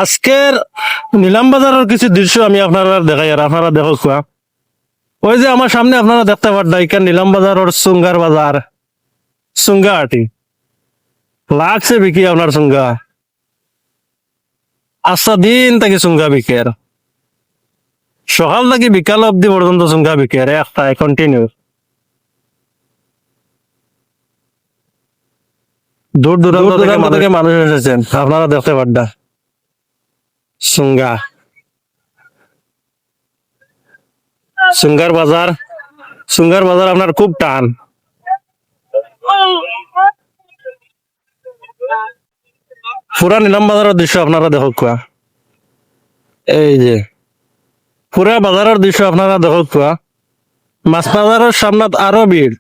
আজকের নিলাম বাজারের কিছু দৃশ্য আমি আপনারা দেখাই আর আপনারা দেখো কোয়া। ওই যে আমার সামনে আপনারা দেখতে পারেন এখানে নিলাম বাজারের সুঙ্গার বাজার, সুঙ্গা আটি লাগছে বিকি আপনার সুঙ্গা। আচ্ছা দিন থেকে সুঙ্গা বিকের, সকাল থেকে বিকাল অব্দি পর্যন্ত সুঙ্গা বিকের একটাই কন্টিনিউ। দূর দূরান্ত থেকে মানুষ এসেছেন, আপনারা দেখতে পাড্ডা সুঙ্গা, সুঙ্গার বাজার। সুঙ্গার বাজার আপনার খুব টান। পুরা নিলাম বাজারের দৃশ্য আপনারা দেখো কোয়া। এই যে পুরা বাজারের দৃশ্য আপনারা দেখো কোয়া। মাছ বাজারের সামনে আরো ভিড়।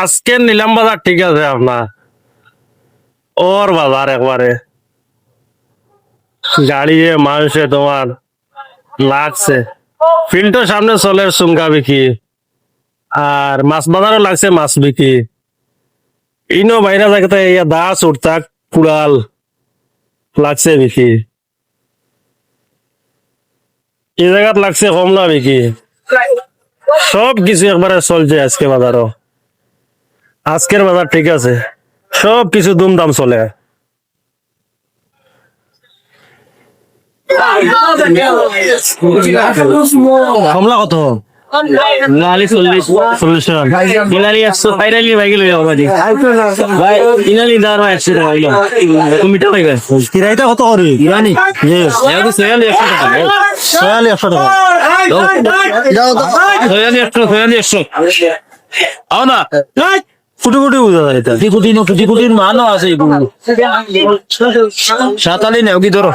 আজকের নিলাম বাজার ঠিক আছে আপনার, ওর বাজার একবারে গাড়িয়ে মানুষে তোমার লাগছে। ফিল্ডের সামনে চলে সুঙ্গা বিকি, আর মাছ বাজারও লাগছে মাছ বিকি। ইনো বাইরে থাকতে ইয়া দাস উঠতাক কুড়াল লাগছে বিকি। এই জায়গাত লাগছে কমলা বিকি। সব কিছু একবারে চলছে আজকে বাজারও। আজকের বাজার ঠিক আছে, সব কিছু দুমদাম চলে। কমলা কত? 40 টাকা। ইনালি 100, ফাইনালি বাইকে লই যাবো ভাই। ইনালি দাঁড়া 100 টাকা হইলো। তুমি তো কইবে কিরাইটা কত করে? ইরানি এত সেল 100 টাকা। সেল 100 টাকা। যাও তো। সেল 100। আও না। কোটি কোটি বুঝা যায় এটা। কোটি কোটির মানও আছে এগুলো। সাতালি নেও কি ধরো।